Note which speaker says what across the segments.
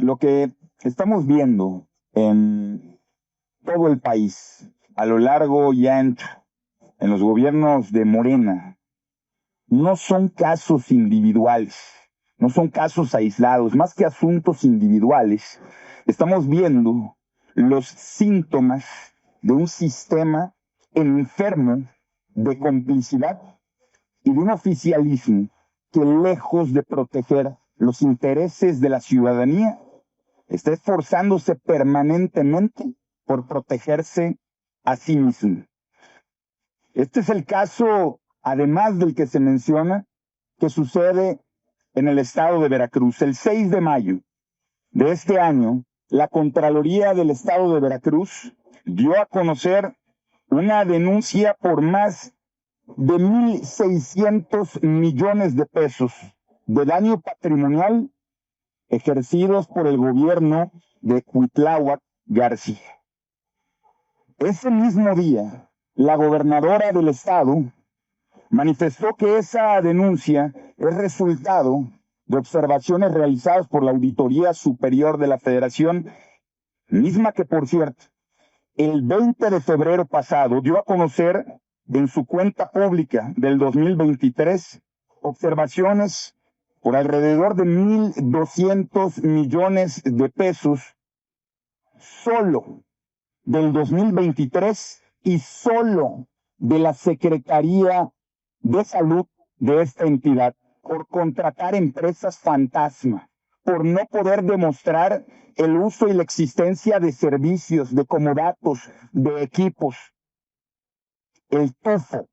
Speaker 1: Lo que estamos viendo en todo el país, a lo largo y ancho, en los gobiernos de Morena, no son casos individuales, no son casos aislados, más que asuntos individuales. Estamos viendo los síntomas de un sistema enfermo de complicidad y de un oficialismo que, lejos de proteger los intereses de la ciudadanía, está esforzándose permanentemente por protegerse a sí mismo. Este es el caso, además del que se menciona, que sucede en el estado de Veracruz. El 6 de mayo de este año, la Contraloría del Estado de Veracruz dio a conocer una denuncia por más de 1,600 millones de pesos de daño patrimonial ejercidos por el gobierno de Cuitláhuac García. Ese mismo día, la gobernadora del estado manifestó que esa denuncia es resultado de observaciones realizadas por la Auditoría Superior de la Federación, misma que, por cierto, el 20 de febrero pasado dio a conocer en su cuenta pública del 2023 observaciones por alrededor de 1,200 millones de pesos solo del 2023 y solo de la Secretaría de Salud de esta entidad por contratar empresas fantasma, por no poder demostrar el uso y la existencia de servicios, de comodatos, de equipos. El tufo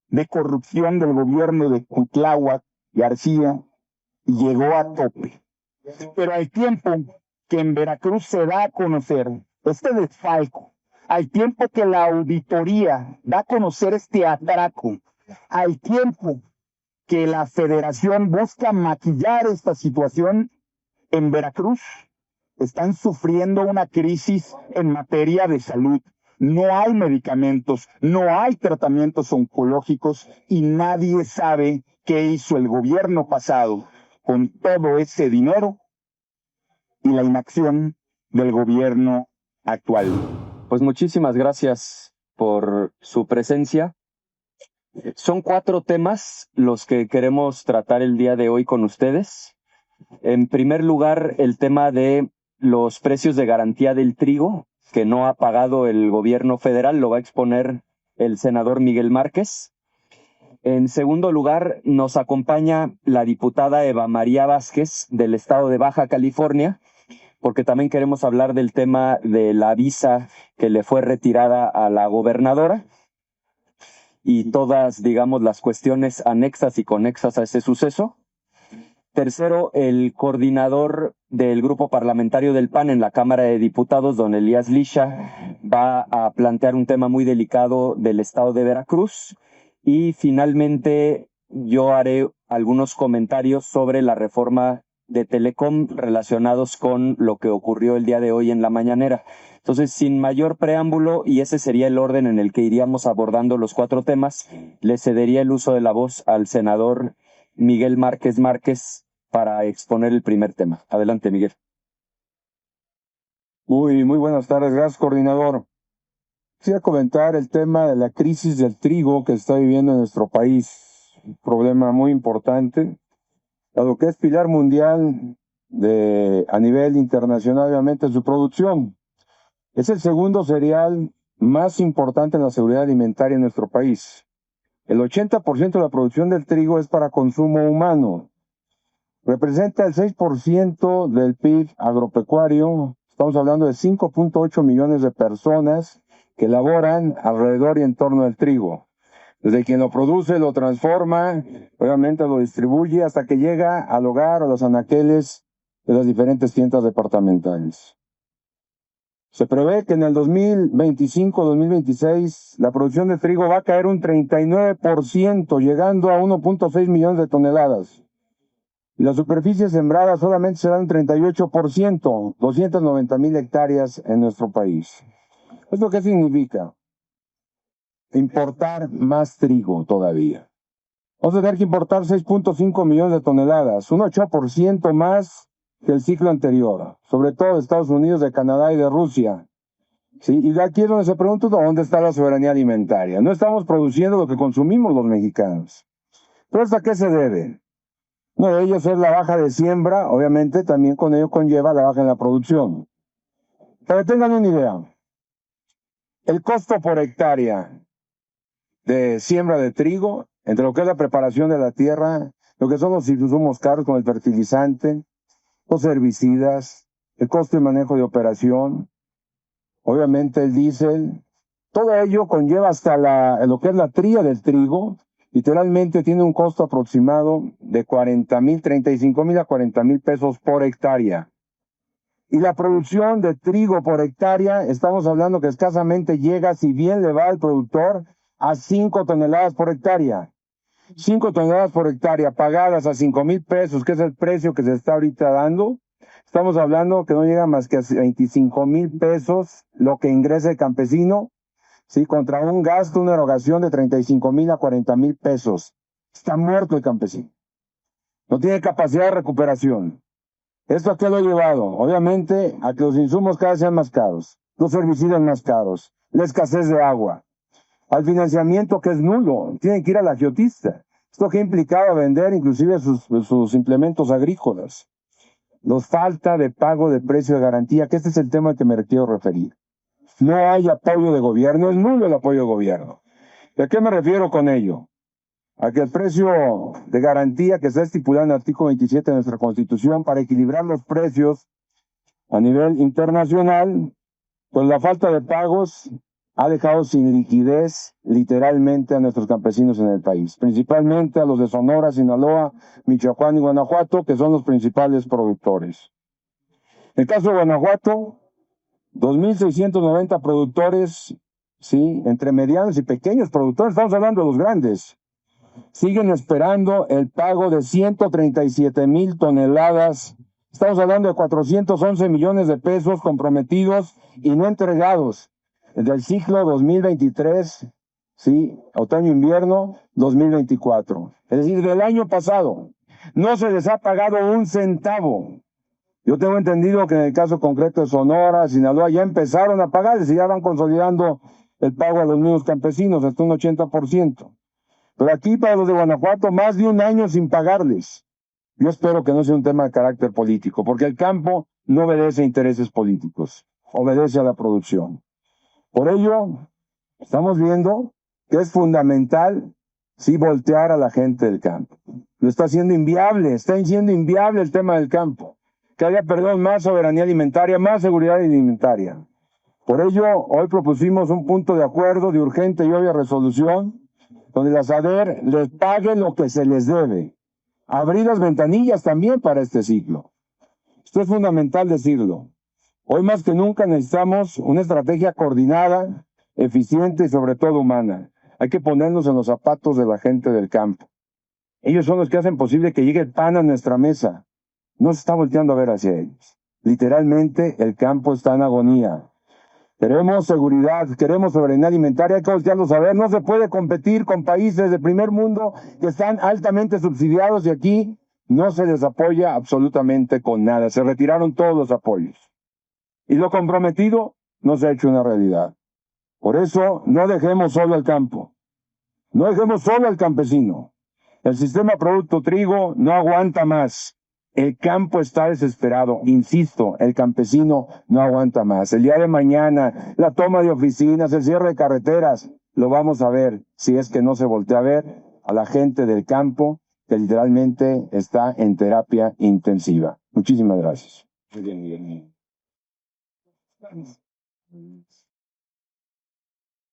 Speaker 1: de corrupción del gobierno de Cuitláhuac García llegó a tope. Pero al tiempo que en Veracruz se da a conocer este desfalco, al tiempo que la auditoría da a conocer este atraco, al tiempo que la federación busca maquillar esta situación, en Veracruz están sufriendo una crisis en materia de salud. No hay medicamentos, no hay tratamientos oncológicos y nadie sabe qué hizo el gobierno pasado con todo ese dinero y la inacción del gobierno actual.
Speaker 2: Pues muchísimas gracias por su presencia. Son 4 temas los que queremos tratar el día de hoy con ustedes. En primer lugar, el tema de los precios de garantía del trigo que no ha pagado el gobierno federal, lo va a exponer el senador Miguel Márquez. En segundo lugar, nos acompaña la diputada Eva María Vázquez del estado de Baja California, porque también queremos hablar del tema de la visa que le fue retirada a la gobernadora y todas, digamos, las cuestiones anexas y conexas a ese suceso. Tercero, el coordinador del grupo parlamentario del PAN en la Cámara de Diputados, don Elías Lisha, va a plantear un tema muy delicado del estado de Veracruz. Y finalmente, yo haré algunos comentarios sobre la reforma de Telecom relacionados con lo que ocurrió el día de hoy en la mañanera. Entonces, sin mayor preámbulo, y ese sería el orden en el que iríamos abordando los 4 temas, le cedería el uso de la voz al senador Miguel Márquez para exponer el primer tema. Adelante, Miguel.
Speaker 3: Muy buenas tardes. Gracias, coordinador. Quisiera comentar el tema de la crisis del trigo que está viviendo en nuestro país. Un problema muy importante, dado que es pilar mundial a nivel internacional, obviamente, su producción. Es el segundo cereal más importante en la seguridad alimentaria en nuestro país. El 80% de la producción del trigo es para consumo humano. Representa el 6% del PIB agropecuario. Estamos hablando de 5.8 millones de personas que laboran alrededor y en torno al trigo. Desde quien lo produce, lo transforma, obviamente lo distribuye hasta que llega al hogar o los anaqueles de las diferentes tiendas departamentales. Se prevé que en el 2025-2026 la producción de trigo va a caer un 39%, llegando a 1.6 millones de toneladas. Y la superficie sembrada solamente será un 38%, 290,000 hectáreas en nuestro país. ¿Esto qué significa? Importar más trigo todavía. Vamos a tener que importar 6.5 millones de toneladas, un 8% más que el ciclo anterior, sobre todo de Estados Unidos, de Canadá y de Rusia. ¿Sí? Y de aquí es donde se pregunta dónde está la soberanía alimentaria. No estamos produciendo lo que consumimos los mexicanos. ¿Pero esto a qué se debe? Uno de ellos es la baja de siembra, obviamente también con ello conlleva la baja en la producción. Para que tengan una idea, el costo por hectárea de siembra de trigo, entre lo que es la preparación de la tierra, lo que son los insumos caros como el fertilizante, los herbicidas, el costo de manejo de operación, obviamente el diésel, todo ello conlleva hasta lo que es la tría del trigo, literalmente tiene un costo aproximado de 35,000 a 40,000 pesos por hectárea. Y la producción de trigo por hectárea, estamos hablando que escasamente llega, si bien le va al productor, a 5 toneladas por hectárea. 5 toneladas por hectárea pagadas a 5,000 pesos, que es el precio que se está ahorita dando. Estamos hablando que no llega más que a 25,000 pesos lo que ingresa el campesino, ¿sí? Contra un gasto, una erogación de 35,000 a 40,000 pesos. Está muerto el campesino. No tiene capacidad de recuperación. ¿Esto a qué lo ha llevado? Obviamente a que los insumos cada vez sean más caros, los herbicidas más caros, la escasez de agua, al financiamiento que es nulo, tienen que ir al agiotista. Esto que ha implicado vender inclusive sus implementos agrícolas. Los falta de pago de precio de garantía, que este es el tema al que me quiero referir. No hay apoyo de gobierno, es nulo el apoyo de gobierno. ¿Y a qué me refiero con ello? A que el precio de garantía que está estipulado en el artículo 27 de nuestra Constitución para equilibrar los precios a nivel internacional, pues la falta de pagos ha dejado sin liquidez literalmente a nuestros campesinos en el país, principalmente a los de Sonora, Sinaloa, Michoacán y Guanajuato, que son los principales productores. En el caso de Guanajuato, 2,690 productores, sí, entre medianos y pequeños productores, estamos hablando de los grandes, siguen esperando el pago de 137,000 toneladas. Estamos hablando de 411 millones de pesos comprometidos y no entregados del ciclo 2023, sí, otoño-invierno 2024. Es decir, del año pasado. No se les ha pagado un centavo. Yo tengo entendido que en el caso concreto de Sonora, Sinaloa, ya empezaron a pagarles y ya van consolidando el pago a los mismos campesinos, hasta un 80%. Pero aquí para los de Guanajuato, más de un año sin pagarles. Yo espero que no sea un tema de carácter político, porque el campo no obedece a intereses políticos, obedece a la producción. Por ello, estamos viendo que es fundamental, sí, voltear a la gente del campo. Lo está haciendo inviable el tema del campo. Que haya, más soberanía alimentaria, más seguridad alimentaria. Por ello, hoy propusimos un punto de acuerdo de urgente y obvia resolución, donde la SADER les pague lo que se les debe. Abrir las ventanillas también para este ciclo. Esto es fundamental decirlo. Hoy más que nunca necesitamos una estrategia coordinada, eficiente y sobre todo humana. Hay que ponernos en los zapatos de la gente del campo. Ellos son los que hacen posible que llegue el pan a nuestra mesa. No se está volteando a ver hacia ellos. Literalmente el campo está en agonía. Queremos seguridad, queremos soberanía alimentaria, hay que voltearlos a ver. No se puede competir con países del primer mundo que están altamente subsidiados y aquí no se les apoya absolutamente con nada. Se retiraron todos los apoyos. Y lo comprometido no se ha hecho una realidad. Por eso no dejemos solo al campo. No dejemos solo al campesino. El sistema producto trigo no aguanta más. El campo está desesperado, insisto, el campesino no aguanta más. El día de mañana, la toma de oficinas, el cierre de carreteras, lo vamos a ver si es que no se voltea a ver a la gente del campo que literalmente está en terapia intensiva. Muchísimas gracias. Muy bien, Miguel.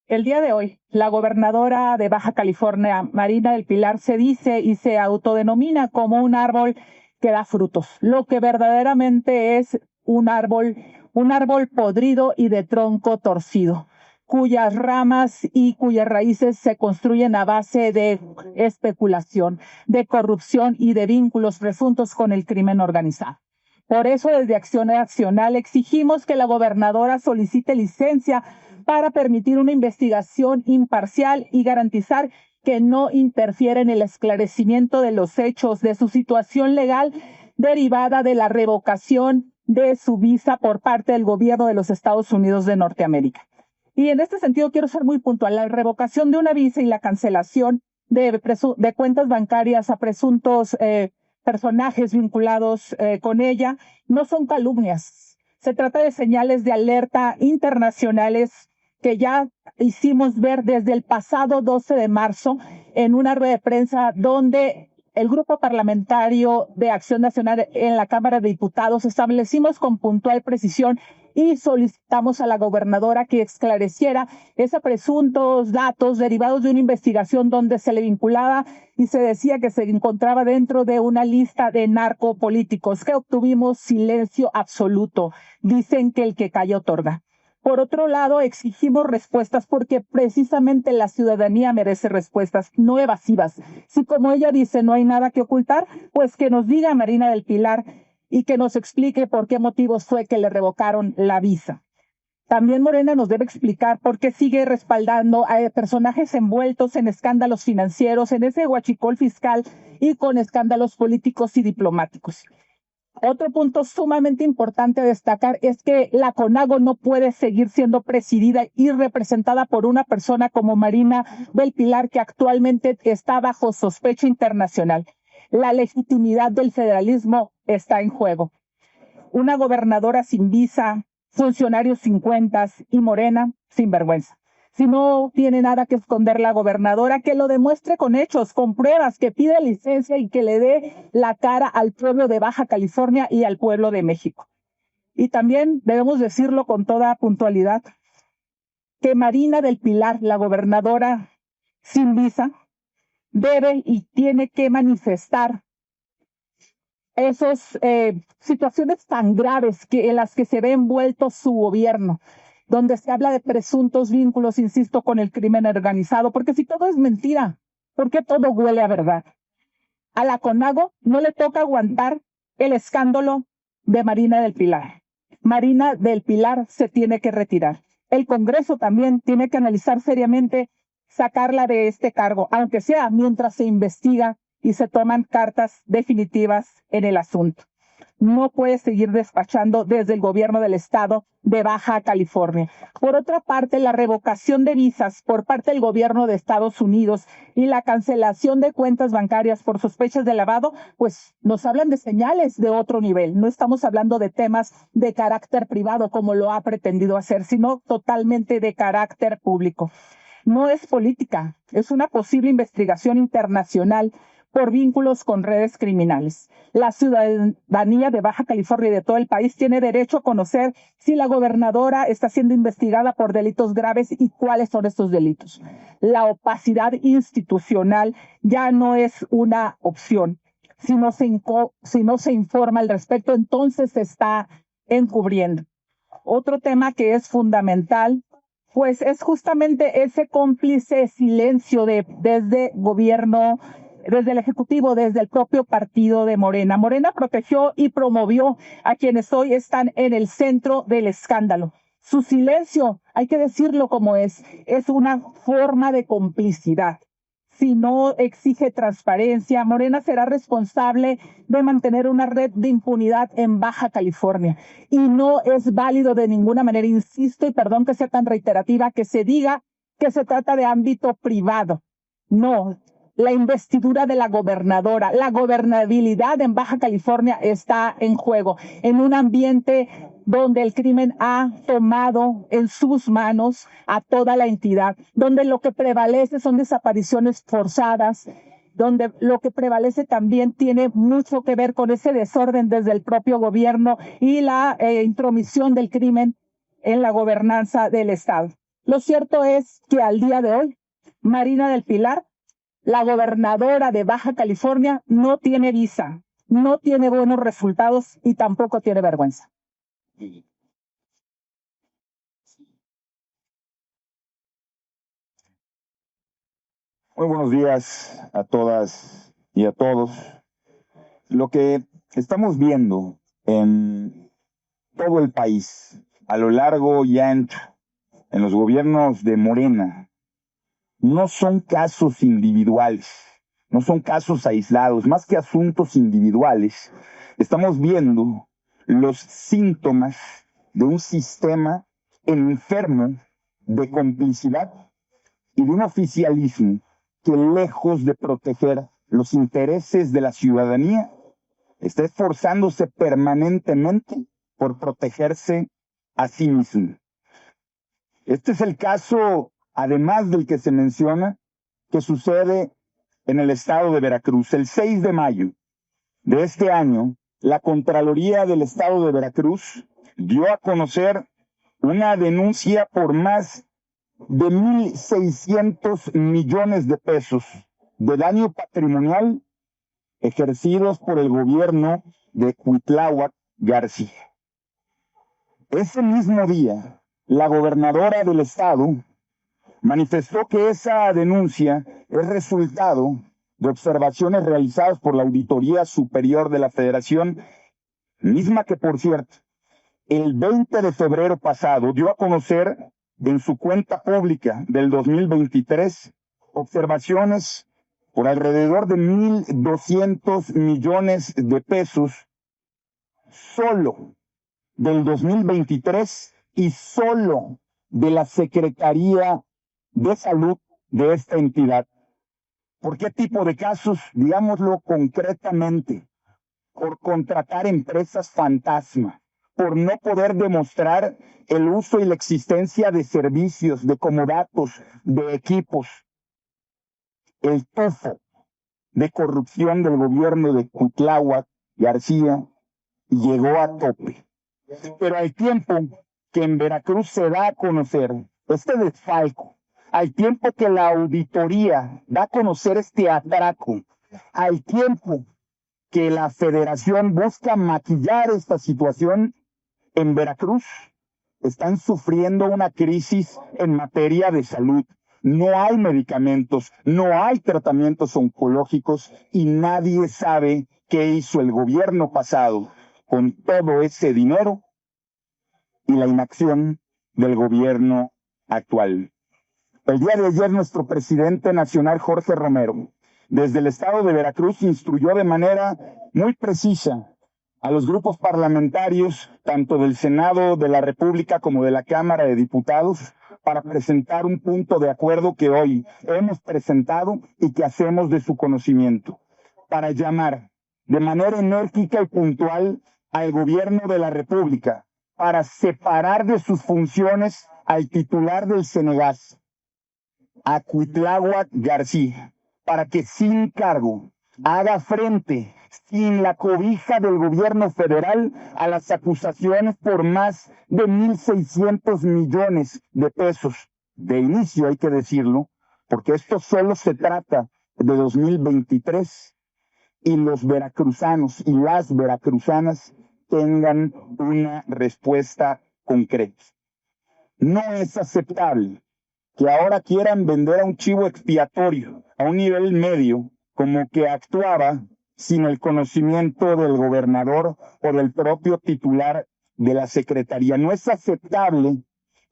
Speaker 4: El día de hoy, la gobernadora de Baja California, Marina del Pilar, se dice y se autodenomina como un árbol que da frutos, lo que verdaderamente es un árbol podrido y de tronco torcido, cuyas ramas y cuyas raíces se construyen a base de especulación, de corrupción y de vínculos presuntos con el crimen organizado. Por eso, desde Acción Nacional exigimos que la gobernadora solicite licencia para permitir una investigación imparcial y garantizar que no interfiere en el esclarecimiento de los hechos, de su situación legal derivada de la revocación de su visa por parte del gobierno de los Estados Unidos de Norteamérica. Y en este sentido quiero ser muy puntual. La revocación de una visa y la cancelación de cuentas bancarias a presuntos personajes vinculados con ella no son calumnias. Se trata de señales de alerta internacionales que ya hicimos ver desde el pasado 12 de marzo en una rueda de prensa donde el Grupo Parlamentario de Acción Nacional en la Cámara de Diputados establecimos con puntual precisión y solicitamos a la gobernadora que esclareciera esos presuntos datos derivados de una investigación donde se le vinculaba y se decía que se encontraba dentro de una lista de narcopolíticos, que obtuvimos silencio absoluto. Dicen que el que calla otorga. Por otro lado, exigimos respuestas porque precisamente la ciudadanía merece respuestas, no evasivas. Si como ella dice no hay nada que ocultar, pues que nos diga Marina del Pilar y que nos explique por qué motivos fue que le revocaron la visa. También Morena nos debe explicar por qué sigue respaldando a personajes envueltos en escándalos financieros, en ese huachicol fiscal y con escándalos políticos y diplomáticos. Otro punto sumamente importante a destacar es que la CONAGO no puede seguir siendo presidida y representada por una persona como Marina del Pilar, que actualmente está bajo sospecha internacional. La legitimidad del federalismo está en juego. Una gobernadora sin visa, funcionarios sin cuentas y Morena sin vergüenza. Si no tiene nada que esconder la gobernadora, que lo demuestre con hechos, con pruebas, que pida licencia y que le dé la cara al pueblo de Baja California y al pueblo de México. Y también debemos decirlo con toda puntualidad, que Marina del Pilar, la gobernadora sin visa, debe y tiene que manifestar esas situaciones tan graves en las que se ve envuelto su gobierno, donde se habla de presuntos vínculos, insisto, con el crimen organizado, porque si todo es mentira, ¿por qué todo huele a verdad? A la CONAGO no le toca aguantar el escándalo de Marina del Pilar. Marina del Pilar se tiene que retirar. El Congreso también tiene que analizar seriamente sacarla de este cargo, aunque sea mientras se investiga y se toman cartas definitivas en el asunto. No puede seguir despachando desde el gobierno del estado de Baja California. Por otra parte, la revocación de visas por parte del gobierno de Estados Unidos y la cancelación de cuentas bancarias por sospechas de lavado, pues nos hablan de señales de otro nivel. No estamos hablando de temas de carácter privado como lo ha pretendido hacer, sino totalmente de carácter público. No es política, es una posible investigación internacional por vínculos con redes criminales. La ciudadanía de Baja California y de todo el país tiene derecho a conocer si la gobernadora está siendo investigada por delitos graves y cuáles son estos delitos. La opacidad institucional ya no es una opción. Si no se informa al respecto, entonces se está encubriendo. Otro tema que es fundamental, pues es justamente ese cómplice silencio desde gobierno, desde el Ejecutivo, desde el propio partido de Morena. Morena protegió y promovió a quienes hoy están en el centro del escándalo. Su silencio, hay que decirlo como es una forma de complicidad. Si no exige transparencia, Morena será responsable de mantener una red de impunidad en Baja California. Y no es válido de ninguna manera, insisto, y perdón que sea tan reiterativa, que se diga que se trata de ámbito privado. No. La investidura de la gobernadora, la gobernabilidad en Baja California está en juego, en un ambiente donde el crimen ha tomado en sus manos a toda la entidad, donde lo que prevalece son desapariciones forzadas, donde lo que prevalece también tiene mucho que ver con ese desorden desde el propio gobierno y la intromisión del crimen en la gobernanza del Estado. Lo cierto es que al día de hoy, Marina del Pilar, la gobernadora de Baja California, no tiene visa, no tiene buenos resultados y tampoco tiene vergüenza.
Speaker 1: Muy buenos días a todas y a todos. Lo que estamos viendo en todo el país, a lo largo y ancho, en los gobiernos de Morena, no son casos individuales, no son casos aislados, más que asuntos individuales. estamos viendo los síntomas de un sistema enfermo de complicidad y de un oficialismo que, lejos de proteger los intereses de la ciudadanía, está esforzándose permanentemente por protegerse a sí mismo. Este es el caso, además del que se menciona, que sucede en el estado de Veracruz. El 6 de mayo de este año, la Contraloría del Estado de Veracruz dio a conocer una denuncia por más de 1.600 millones de pesos de daño patrimonial ejercidos por el gobierno de Cuitláhuac García. Ese mismo día, la gobernadora del estado manifestó que esa denuncia es resultado de observaciones realizadas por la Auditoría Superior de la Federación, misma que, por cierto, el 20 de febrero pasado dio a conocer en su cuenta pública del 2023 observaciones por alrededor de 1.200 millones de pesos solo del 2023 y solo de la Secretaría de Salud de esta entidad. ¿Por qué tipo de casos? Digámoslo concretamente, por contratar empresas fantasma, por no poder demostrar el uso y la existencia de servicios, de comodatos, de equipos. El tufo de corrupción del gobierno de Cuitláhuac García llegó a tope. Pero al tiempo que en Veracruz se da a conocer este desfalco, al tiempo que la auditoría da a conocer este atraco, al tiempo que la federación busca maquillar esta situación, en Veracruz están sufriendo una crisis en materia de salud. No hay medicamentos, no hay tratamientos oncológicos y nadie sabe qué hizo el gobierno pasado con todo ese dinero y la inacción del gobierno actual. El día de ayer, nuestro presidente nacional, Jorge Romero, desde el estado de Veracruz, instruyó de manera muy precisa a los grupos parlamentarios, tanto del Senado de la República como de la Cámara de Diputados, para presentar un punto de acuerdo que hoy hemos presentado y que hacemos de su conocimiento, para llamar de manera enérgica y puntual al gobierno de la República, para separar de sus funciones al titular del Cenegas, a Cuitláhuac García, para que sin cargo haga frente, sin la cobija del gobierno federal, a las acusaciones por más de 1.600 millones de pesos. De inicio, hay que decirlo, porque esto solo se trata de 2023 y los veracruzanos y las veracruzanas tengan una respuesta concreta. No es aceptable que ahora quieran vender a un chivo expiatorio a un nivel medio, como que actuaba sin el conocimiento del gobernador o del propio titular de la Secretaría. No es aceptable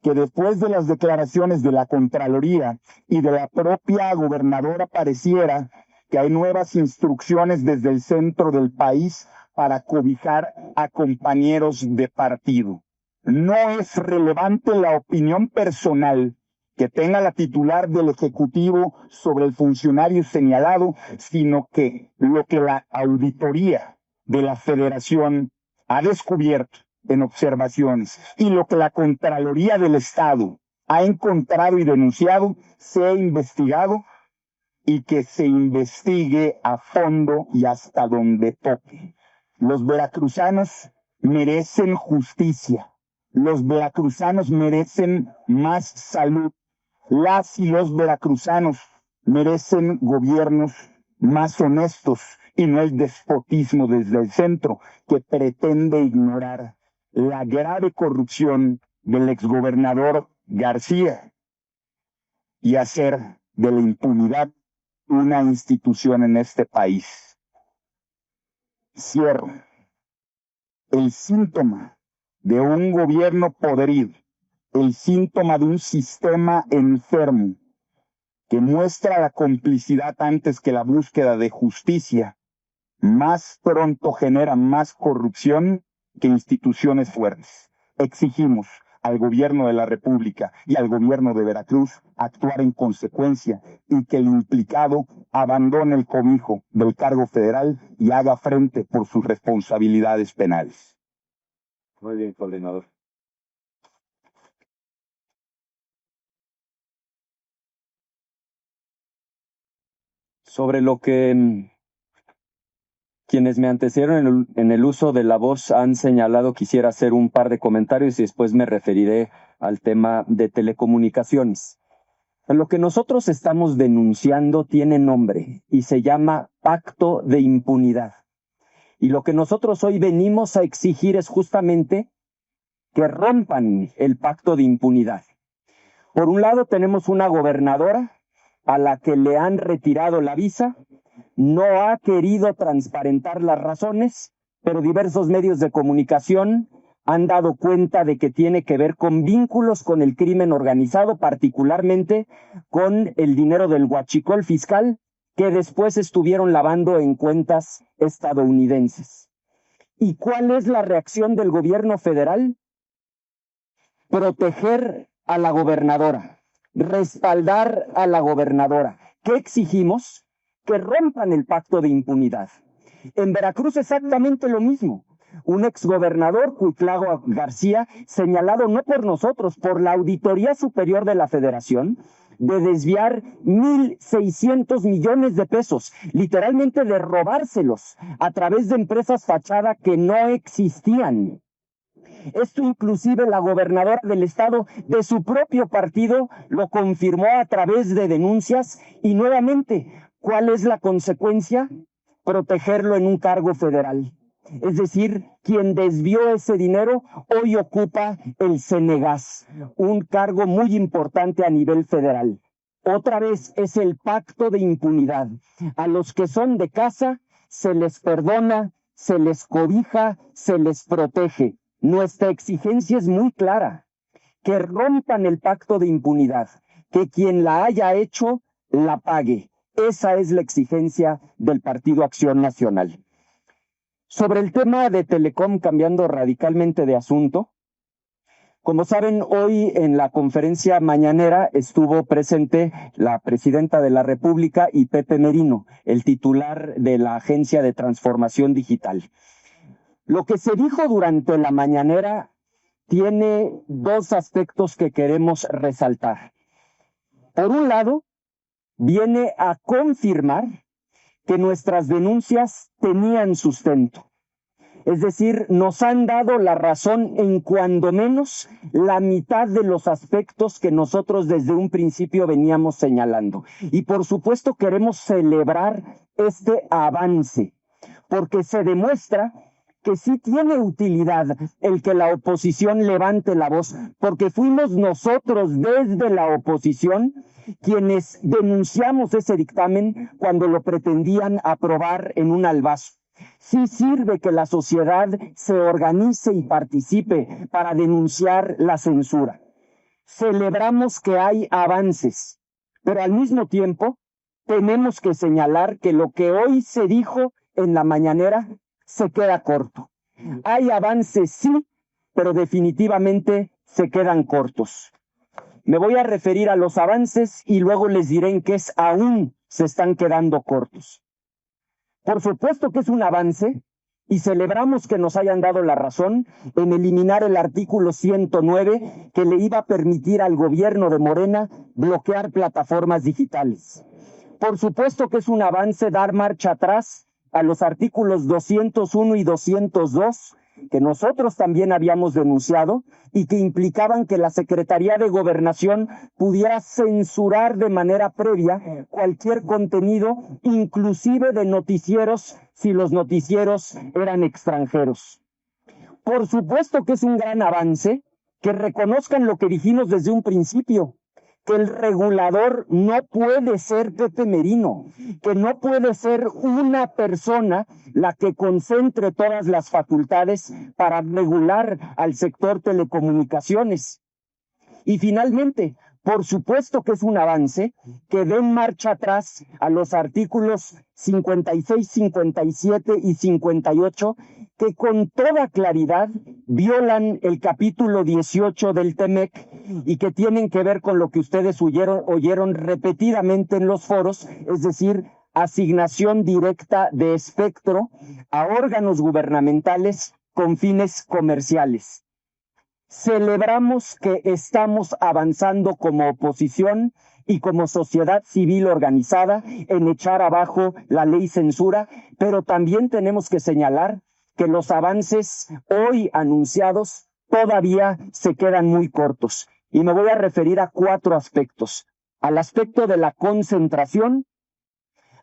Speaker 1: que después de las declaraciones de la Contraloría y de la propia gobernadora pareciera que hay nuevas instrucciones desde el centro del país para cobijar a compañeros de partido. No es relevante la opinión personal que tenga la titular del Ejecutivo sobre el funcionario señalado, sino que lo que la auditoría de la Federación ha descubierto en observaciones y lo que la Contraloría del Estado ha encontrado y denunciado sea investigado y que se investigue a fondo y hasta donde toque. Los veracruzanos merecen justicia. Los veracruzanos merecen más salud. Las y los veracruzanos merecen gobiernos más honestos y no el despotismo desde el centro que pretende ignorar la grave corrupción del exgobernador García y hacer de la impunidad una institución en este país. Cierro. El síntoma de un gobierno podrido, el síntoma de un sistema enfermo que muestra la complicidad antes que la búsqueda de justicia, más pronto genera más corrupción que instituciones fuertes. Exigimos al gobierno de la República y al gobierno de Veracruz actuar en consecuencia y que el implicado abandone el cobijo del cargo federal y haga frente por sus responsabilidades penales.
Speaker 2: Muy bien, coordinador. Sobre lo que quienes me antecedieron en el uso de la voz han señalado, quisiera hacer un par de comentarios y después me referiré al tema de telecomunicaciones. Lo que nosotros estamos denunciando tiene nombre y se llama Pacto de Impunidad. Y lo que nosotros hoy venimos a exigir es justamente que rompan el Pacto de Impunidad. Por un lado tenemos una gobernadora a la que le han retirado la visa, no ha querido transparentar las razones, pero diversos medios de comunicación han dado cuenta de que tiene que ver con vínculos con el crimen organizado, particularmente con el dinero del huachicol fiscal que después estuvieron lavando en cuentas estadounidenses. ¿Y cuál es la reacción del gobierno federal? Proteger a la gobernadora, respaldar a la gobernadora. ¿Qué exigimos? Que rompan el pacto de impunidad. En Veracruz exactamente lo mismo. Un exgobernador, Cuitlago García, señalado no por nosotros, por la Auditoría Superior de la Federación, de desviar 1,600 millones de pesos, literalmente de robárselos a través de empresas fachada que no existían. Esto inclusive la gobernadora del estado de su propio partido lo confirmó a través de denuncias y nuevamente, ¿cuál es la consecuencia? Protegerlo en un cargo federal. Es decir, quien desvió ese dinero hoy ocupa el Cenegas, un cargo muy importante a nivel federal. Otra vez es el pacto de impunidad. A los que son de casa se les perdona, se les cobija, se les protege. Nuestra exigencia es muy clara, que rompan el pacto de impunidad, que quien la haya hecho la pague. Esa es la exigencia del Partido Acción Nacional. Sobre el tema de Telecom, cambiando radicalmente de asunto, como saben, hoy en la conferencia mañanera estuvo presente la presidenta de la República y Pepe Merino, el titular de la Agencia de Transformación Digital. Lo que se dijo durante la mañanera tiene dos aspectos que queremos resaltar. Por un lado, viene a confirmar que nuestras denuncias tenían sustento. Es decir, nos han dado la razón en cuando menos la mitad de los aspectos que nosotros desde un principio veníamos señalando. Y por supuesto queremos celebrar este avance, porque se demuestra que sí tiene utilidad el que la oposición levante la voz, porque fuimos nosotros desde la oposición quienes denunciamos ese dictamen cuando lo pretendían aprobar en un albazo. Sí sirve que la sociedad se organice y participe para denunciar la censura. Celebramos que hay avances, pero al mismo tiempo tenemos que señalar que lo que hoy se dijo en la mañanera se queda corto. Hay avances, sí, pero definitivamente se quedan cortos. Me voy a referir a los avances y luego les diré en qué aún se están quedando cortos. Por supuesto que es un avance y celebramos que nos hayan dado la razón en eliminar el artículo 109 que le iba a permitir al gobierno de Morena bloquear plataformas digitales. Por supuesto que es un avance dar marcha atrás a los artículos 201 y 202 que nosotros también habíamos denunciado y que implicaban que la Secretaría de Gobernación pudiera censurar de manera previa cualquier contenido, inclusive de noticieros, si los noticieros eran extranjeros. Por supuesto que es un gran avance que reconozcan lo que dijimos desde un principio, que el regulador no puede ser Pepe Merino, que no puede ser una persona la que concentre todas las facultades para regular al sector telecomunicaciones. Y finalmente,
Speaker 5: Por supuesto que es un avance que den marcha atrás a los artículos 56, 57 y 58, que con toda claridad violan el capítulo 18 del TEMEC y que tienen que ver con lo que ustedes oyeron repetidamente en los foros, es decir, asignación directa de espectro a órganos gubernamentales con fines comerciales. Celebramos que estamos avanzando como oposición y como sociedad civil organizada en echar abajo la ley censura, pero también tenemos que señalar que los avances hoy anunciados todavía se quedan muy cortos. Y me voy a referir a 4 aspectos: al aspecto de la concentración,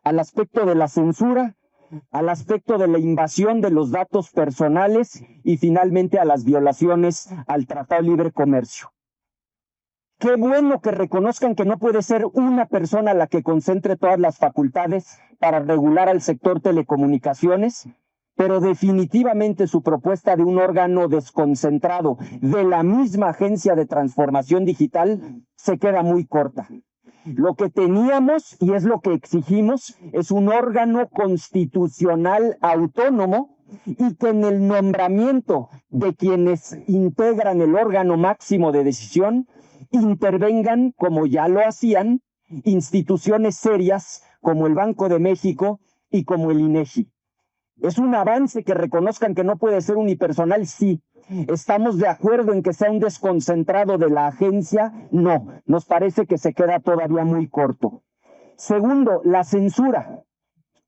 Speaker 5: al aspecto de la censura, al aspecto de la invasión de los datos personales y finalmente a las violaciones al Tratado de Libre Comercio. Qué bueno que reconozcan que no puede ser una persona la que concentre todas las facultades para regular al sector telecomunicaciones, pero definitivamente su propuesta de un órgano desconcentrado de la misma Agencia de Transformación Digital se queda muy corta. Lo que teníamos, y es lo que exigimos, es un órgano constitucional autónomo y que en el nombramiento de quienes integran el órgano máximo de decisión intervengan, como ya lo hacían, instituciones serias como el Banco de México y como el INEGI. ¿Es un avance que reconozcan que no puede ser unipersonal? Sí. ¿Estamos de acuerdo en que sea un desconcentrado de la agencia? No, nos parece que se queda todavía muy corto. Segundo, la censura.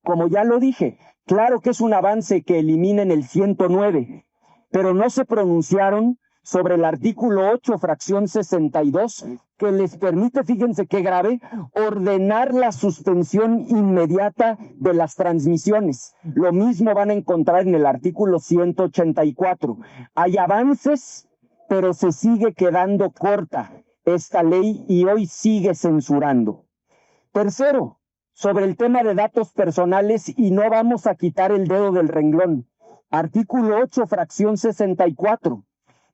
Speaker 5: Como ya lo dije, claro que es un avance que eliminen el 109, pero no se pronunciaron sobre el artículo 8, fracción 62, que les permite, fíjense qué grave, ordenar la suspensión inmediata de las transmisiones. Lo mismo van a encontrar en el artículo 184. Hay avances, pero se sigue quedando corta esta ley y hoy sigue censurando. Tercero, sobre el tema de datos personales, y no vamos a quitar el dedo del renglón. Artículo 8, fracción 64.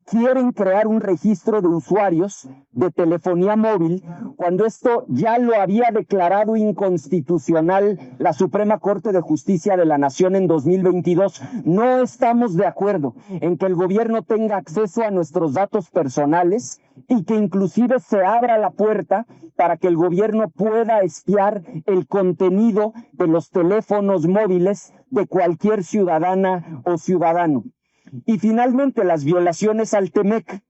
Speaker 5: Quieren crear un registro de usuarios de telefonía móvil cuando esto ya lo había declarado inconstitucional la Suprema Corte de Justicia de la Nación en 2022. No estamos de acuerdo en que el gobierno tenga acceso a nuestros datos personales y que inclusive se abra la puerta para que el gobierno pueda espiar el contenido de los teléfonos móviles de cualquier ciudadana o ciudadano. Y finalmente, las violaciones al TEMEC.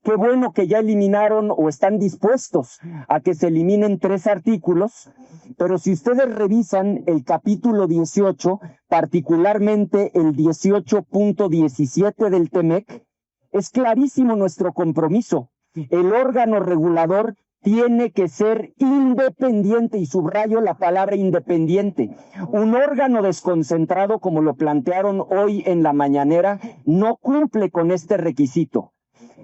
Speaker 5: Qué bueno que ya eliminaron o están dispuestos a que se eliminen 3 artículos, pero si ustedes revisan el capítulo 18, particularmente el 18.17 del TEMEC, es clarísimo nuestro compromiso. El órgano regulador tiene que ser independiente, y subrayo la palabra independiente. Un órgano desconcentrado, como lo plantearon hoy en la mañanera, no cumple con este requisito.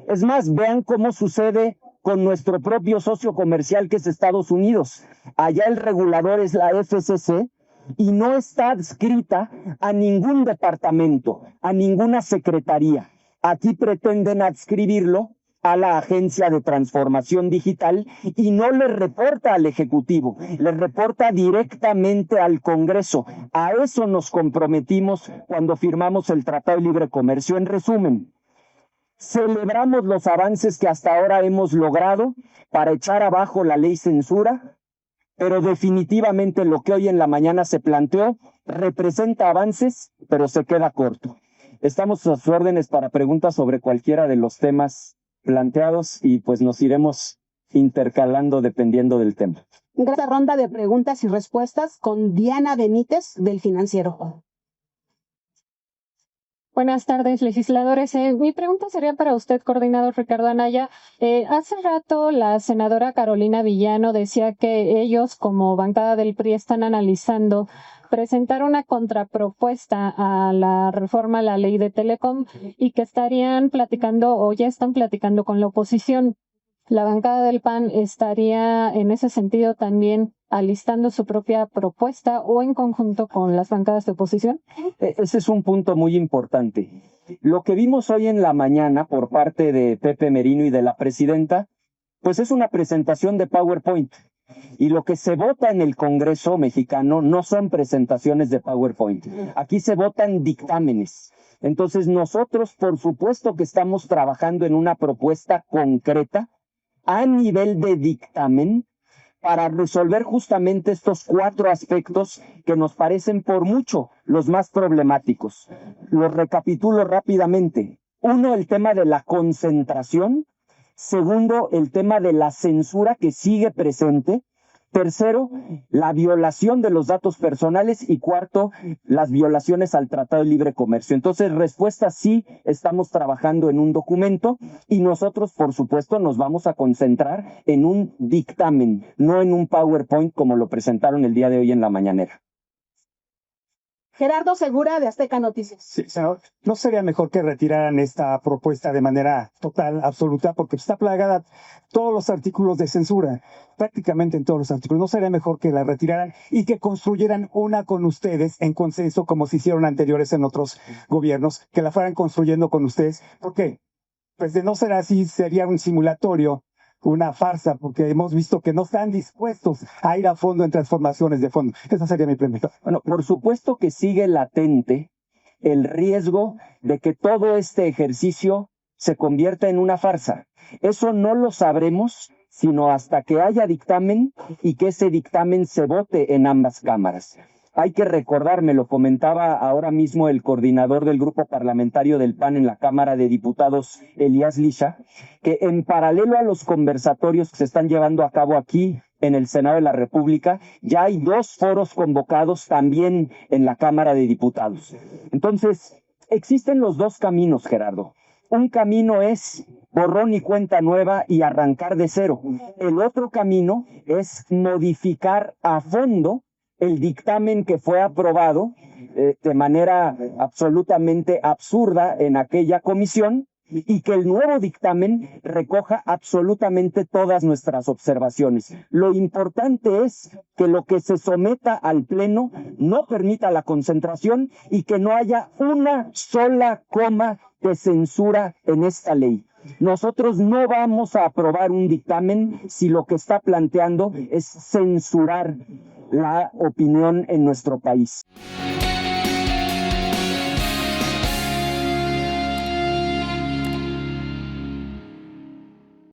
Speaker 5: Es más, vean cómo sucede con nuestro propio socio comercial, que es Estados Unidos. Allá el regulador es la FCC y no está adscrita a ningún departamento, a ninguna secretaría. Aquí pretenden adscribirlo a la Agencia de Transformación Digital y no le reporta al Ejecutivo, le reporta directamente al Congreso. A eso nos comprometimos cuando firmamos el Tratado de Libre Comercio. En resumen, celebramos los avances que hasta ahora hemos logrado para echar abajo la ley censura, pero definitivamente lo que hoy en la mañana se planteó representa avances, pero se queda corto. Estamos a sus órdenes para preguntas sobre cualquiera de los temas planteados y pues nos iremos intercalando dependiendo del tema.
Speaker 6: Esta ronda de preguntas y respuestas con Diana Benítez del Financiero.
Speaker 7: Buenas tardes, legisladores. Mi pregunta sería para usted, coordinador Ricardo Anaya. Hace rato la senadora Carolina Villano decía que ellos, como bancada del PRI, están analizando presentar una contrapropuesta a la reforma a la ley de Telecom y que estarían platicando o ya están platicando con la oposición. La bancada del PAN estaría en ese sentido también alistando su propia propuesta o en conjunto con las bancadas de oposición.
Speaker 5: Ese es un punto muy importante. Lo que vimos hoy en la mañana por parte de Pepe Merino y de la presidenta Pues es una presentación de PowerPoint. Y lo que se vota en el Congreso mexicano no son presentaciones de PowerPoint. Aquí se votan dictámenes. Entonces nosotros, por supuesto que estamos trabajando en una propuesta concreta a nivel de dictamen para resolver justamente estos 4 aspectos que nos parecen por mucho los más problemáticos. Los recapitulo rápidamente. 1, el tema de la concentración. 2, el tema de la censura que sigue presente. 3, la violación de los datos personales. Y 4, las violaciones al Tratado de Libre Comercio. Entonces, respuesta sí, estamos trabajando en un documento y nosotros, por supuesto, nos vamos a concentrar en un dictamen, no en un PowerPoint como lo presentaron el día de hoy en la mañanera.
Speaker 6: Gerardo Segura, de Azteca Noticias.
Speaker 8: Sí, senador, ¿no sería mejor que retiraran esta propuesta de manera total, absoluta, porque está plagada todos los artículos de censura, prácticamente en todos los artículos? ¿No sería mejor que la retiraran y que construyeran una con ustedes en consenso, como se hicieron anteriores en otros gobiernos, que la fueran construyendo con ustedes? ¿Por qué? Pues de no ser así, sería un simulatorio, una farsa, porque hemos visto que no están dispuestos a ir a fondo en transformaciones de fondo. Esa sería mi pregunta.
Speaker 5: Bueno, por supuesto que sigue latente el riesgo de que todo este ejercicio se convierta en una farsa. Eso no lo sabremos sino hasta que haya dictamen y que ese dictamen se vote en ambas cámaras. Hay que recordar, me lo comentaba ahora mismo el coordinador del grupo parlamentario del PAN en la Cámara de Diputados, Elías Lisha, que en paralelo a los conversatorios que se están llevando a cabo aquí en el Senado de la República, ya hay 2 foros convocados también en la Cámara de Diputados. Entonces, existen los 2 caminos, Gerardo. Un camino es borrón y cuenta nueva y arrancar de cero. El otro camino es modificar a fondo el dictamen que fue aprobado de manera absolutamente absurda en aquella comisión y que el nuevo dictamen recoja absolutamente todas nuestras observaciones. Lo importante es que lo que se someta al Pleno no permita la concentración y que no haya una sola coma de censura en esta ley. Nosotros no vamos a aprobar un dictamen si lo que está planteando es censurar la opinión en nuestro país.